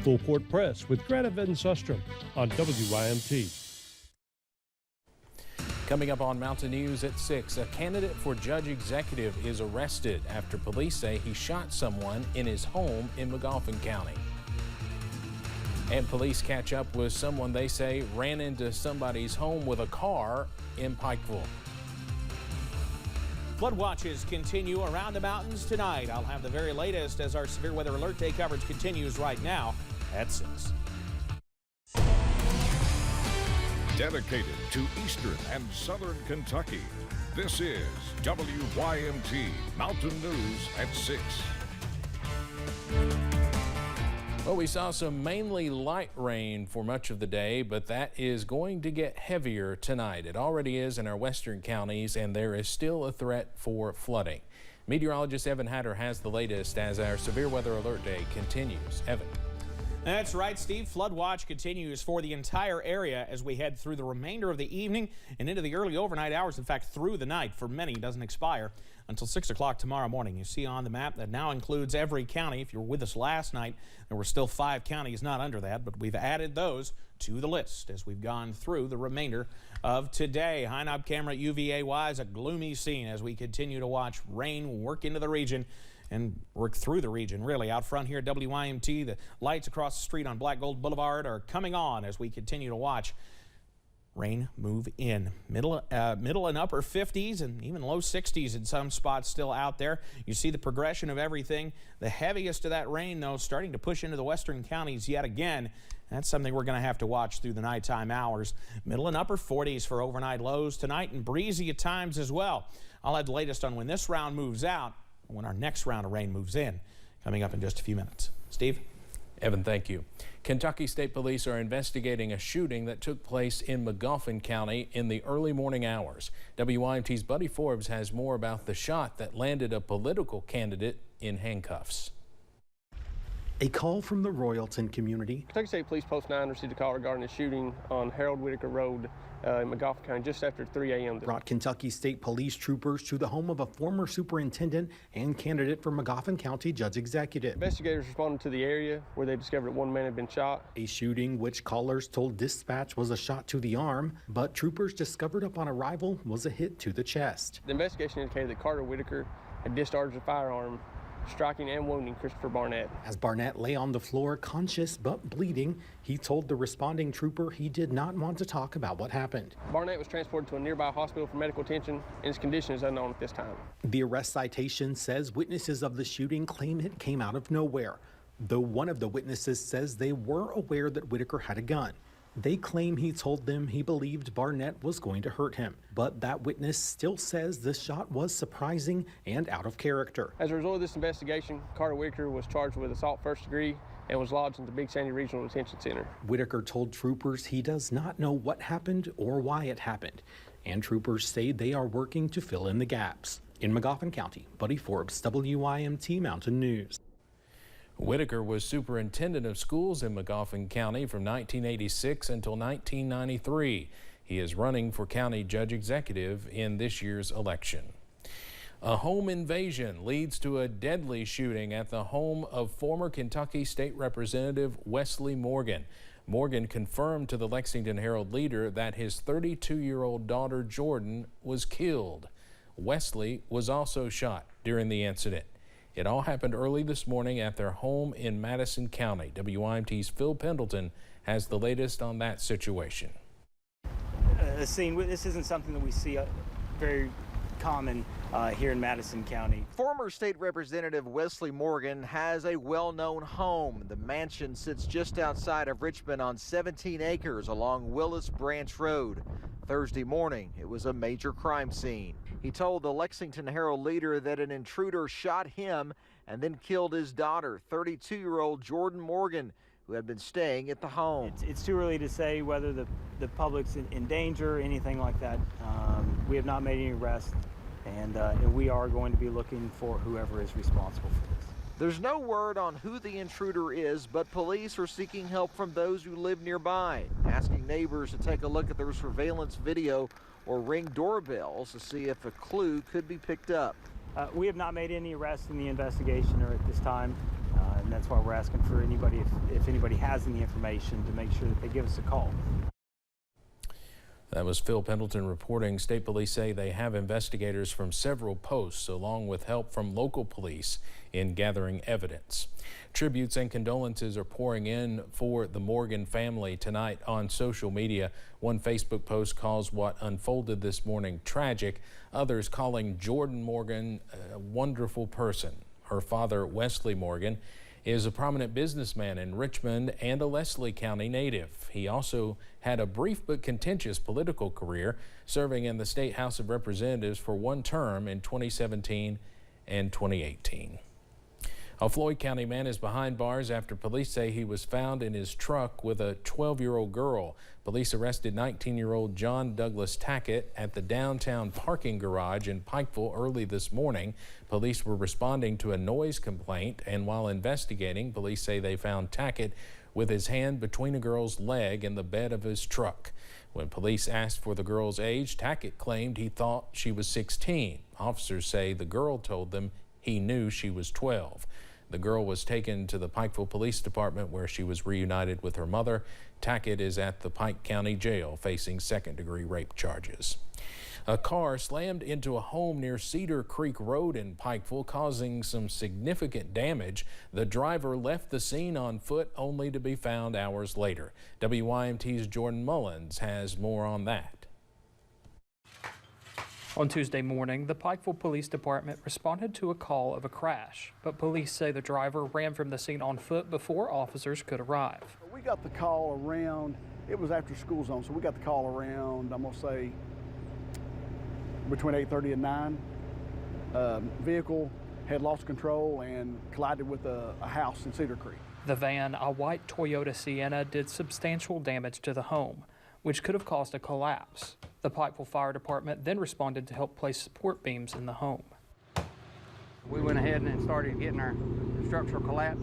Full Court Press with Greta Van Sustrom on WYMT. Coming up on Mountain News at 6, a candidate for judge executive is arrested after police say he shot someone in his home in Magoffin County. And police catch up with someone they say ran into somebody's home with a car in Pikeville. Flood watches continue around the mountains tonight. I'll have the very latest as our Severe Weather Alert Day coverage continues right now at 6. Dedicated to Eastern and Southern Kentucky, this is WYMT Mountain News at 6. Well, we saw some mainly light rain for much of the day, but that is going to get heavier tonight. It already is in our western counties, and there is still a threat for flooding. Meteorologist Evan Hatter has the latest as our Severe Weather Alert Day continues. Evan. That's right, Steve. Flood watch continues for the entire area as we head through the remainder of the evening and into the early overnight hours. In fact, through the night for many doesn't expire until 6 o'clock tomorrow morning. You see on the map that now includes every county. If you were with us last night, there were still 5 counties not under that, but we've added those to the list as we've gone through the remainder of today. High knob camera UVA-wise, a gloomy scene as we continue to watch rain work into the region and work through the region, really. Out front here at WYMT, the lights across the street on Black Gold Boulevard are coming on as we continue to watch rain move in. Middle and upper 50s and even low 60s in some spots still out there. You see the progression of everything. The heaviest of that rain, though, starting to push into the western counties yet again. That's something we're going to have to watch through the nighttime hours. Middle and upper 40s for overnight lows tonight and breezy at times as well. I'll have the latest on when this round moves out, when our next round of rain moves in, coming up in just a few minutes. Steve? Evan, thank you. Kentucky State Police are investigating a shooting that took place in Magoffin County in the early morning hours. WYMT's Buddy Forbes has more about the shot that landed a political candidate in handcuffs. A call from the Royalton community. Kentucky State Police Post 9 received a call regarding a shooting on Harold Whitaker Road in Magoffin County just after 3 a.m. Brought Kentucky State Police troopers to the home of a former superintendent and candidate for Magoffin County Judge Executive. Investigators responded to the area where they discovered that one man had been shot. A shooting which callers told dispatch was a shot to the arm, but troopers discovered upon arrival was a hit to the chest. The investigation indicated that Carter Whitaker had discharged a firearm, striking and wounding Christopher Barnett. As Barnett lay on the floor, conscious but bleeding, he told the responding trooper he did not want to talk about what happened. Barnett was transported to a nearby hospital for medical attention, and his condition is unknown at this time. The arrest citation says witnesses of the shooting claim it came out of nowhere, though one of the witnesses says they were aware that Whitaker had a gun. They claim he told them he believed Barnett was going to hurt him, but that witness still says the shot was surprising and out of character. As a result of this investigation, Carter Whitaker was charged with assault first degree and was lodged in the Big Sandy Regional Detention Center. Whitaker told troopers he does not know what happened or why it happened, and troopers say they are working to fill in the gaps. In Magoffin County, Buddy Forbes, WYMT Mountain News. Whitaker was superintendent of schools in Magoffin County from 1986 until 1993. He is running for county judge executive in this year's election. A home invasion leads to a deadly shooting at the home of former Kentucky State Representative Wesley Morgan. Morgan confirmed to the Lexington Herald Leader that his 32-year-old daughter Jordan was killed. Wesley was also shot during the incident. It all happened early this morning at their home in Madison County. WYMT's Phil Pendleton has the latest on that situation. This isn't something that we see very common here in Madison County. Former State Representative Wesley Morgan has a well-known home. The mansion sits just outside of Richmond on 17 acres along Willis Branch Road. Thursday morning, it was a major crime scene. He told the Lexington Herald Leader that an intruder shot him and then killed his daughter, 32-year-old Jordan Morgan, who had been staying at the home. It's too early to say whether the public's in danger or anything like that. We have not made any arrests, and we are going to be looking for whoever is responsible for this. There's no word on who the intruder is, but police are seeking help from those who live nearby, asking neighbors to take a look at their surveillance video or ring doorbells to see if a clue could be picked up. We have not made any arrests in the investigation or at this time. and that's why we're asking for anybody, if anybody has any information, to make sure that they give us a call. That was Phil Pendleton reporting. State police say they have investigators from several posts, along with help from local police, in gathering evidence. Tributes and condolences are pouring in for the Morgan family tonight on social media. One Facebook post calls what unfolded this morning tragic. Others calling Jordan Morgan a wonderful person. Her father, Wesley Morgan, is a prominent businessman in Richmond and a Leslie County native. He also had a brief but contentious political career, serving in the State House of Representatives for one term in 2017 and 2018. A Floyd County man is behind bars after police say he was found in his truck with a 12-year-old girl. Police arrested 19-year-old John Douglas Tackett at the downtown parking garage in Pikeville early this morning. Police were responding to a noise complaint, and while investigating, police say they found Tackett with his hand between a girl's leg in the bed of his truck. When police asked for the girl's age, Tackett claimed he thought she was 16. Officers say the girl told them he knew she was 12. The girl was taken to the Pikeville Police Department, where she was reunited with her mother. Tackett is at the Pike County Jail facing second-degree rape charges. A car slammed into a home near Cedar Creek Road in Pikeville, causing some significant damage. The driver left the scene on foot, only to be found hours later. WYMT's Jordan Mullins has more on that. On Tuesday morning, the Pikeville Police Department responded to a call of a crash, but police say the driver ran from the scene on foot before officers could arrive. We got the call around, it was after school zone, so we got the call around, I'm gonna say, between 8:30 and 9. Vehicle had lost control and collided with a house in Cedar Creek. The van, a white Toyota Sienna, did substantial damage to the home, which could have caused a collapse. The Pikeville Fire Department then responded to help place support beams in the home. We went ahead and started getting our structural collapse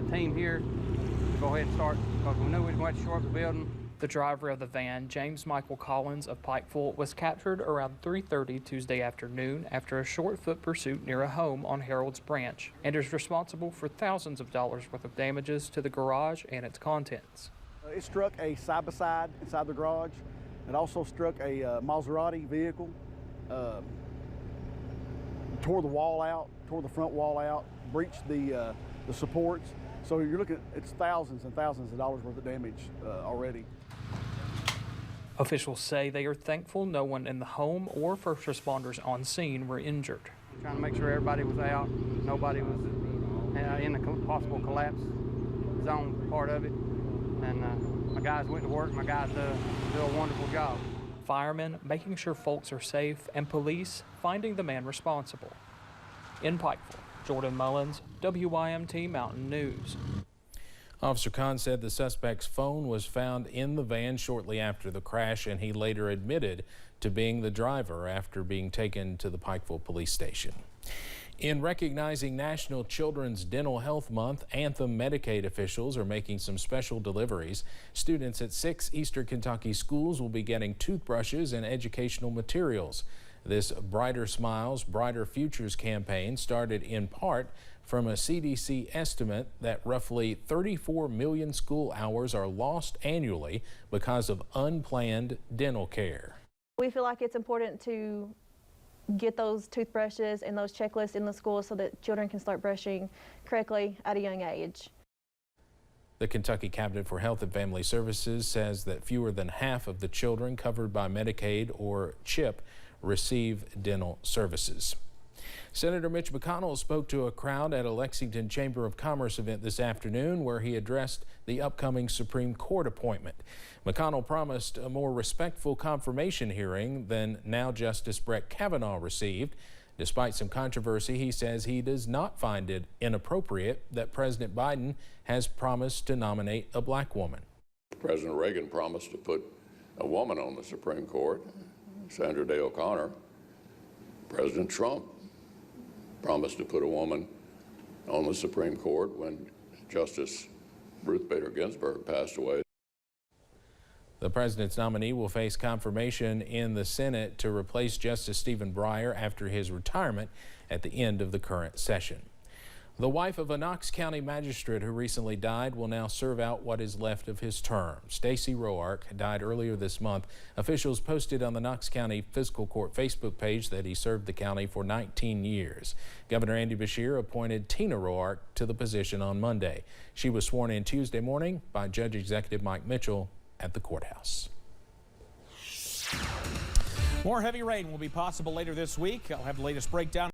team here to go ahead and start, because we knew we went to short the building. The driver of the van, James Michael Collins of Pikeville, was captured around 3:30 Tuesday afternoon after a short-foot pursuit near a home on Harold's Branch, and is responsible for thousands of dollars worth of damages to the garage and its contents. It struck a side-by-side inside the garage. It also struck a Maserati vehicle, tore the wall out, tore the front wall out, breached the supports. So you're looking at, it's thousands and thousands of dollars worth of damage already. Officials say they are thankful no one in the home or first responders on scene were injured. Trying to make sure everybody was out, nobody was in the possible collapse zone part of it. And my guys went to work, my guys do a wonderful job. Firemen making sure folks are safe, and police finding the man responsible. In Pikeville, Jordan Mullins, WYMT Mountain News. Officer Khan said the suspect's phone was found in the van shortly after the crash, and he later admitted to being the driver after being taken to the Pikeville police station. In recognizing National Children's Dental Health Month, Anthem Medicaid officials are making some special deliveries. Students at 6 Eastern Kentucky schools will be getting toothbrushes and educational materials. This Brighter Smiles, Brighter Futures campaign started in part from a CDC estimate that roughly 34 million school hours are lost annually because of unplanned dental care. We feel like it's important to get those toothbrushes and those checklists in the schools so that children can start brushing correctly at a young age. The Kentucky Cabinet for Health and Family Services says that fewer than half of the children covered by Medicaid or CHIP receive dental services. Senator Mitch McConnell spoke to a crowd at a Lexington Chamber of Commerce event this afternoon where he addressed the upcoming Supreme Court appointment. McConnell promised a more respectful confirmation hearing than now Justice Brett Kavanaugh received. Despite some controversy, he says he does not find it inappropriate that President Biden has promised to nominate a black woman. President Reagan promised to put a woman on the Supreme Court, Sandra Day O'Connor. President Trump promised to put a woman on the Supreme Court when Justice Ruth Bader Ginsburg passed away. The president's nominee will face confirmation in the Senate to replace Justice Stephen Breyer after his retirement at the end of the current session. The wife of a Knox County magistrate who recently died will now serve out what is left of his term. Stacy Roark died earlier this month. Officials posted on the Knox County Fiscal Court Facebook page that he served the county for 19 years. Governor Andy Beshear appointed Tina Roark to the position on Monday. She was sworn in Tuesday morning by Judge Executive Mike Mitchell at the courthouse. More heavy rain will be possible later this week. I'll have the latest breakdown.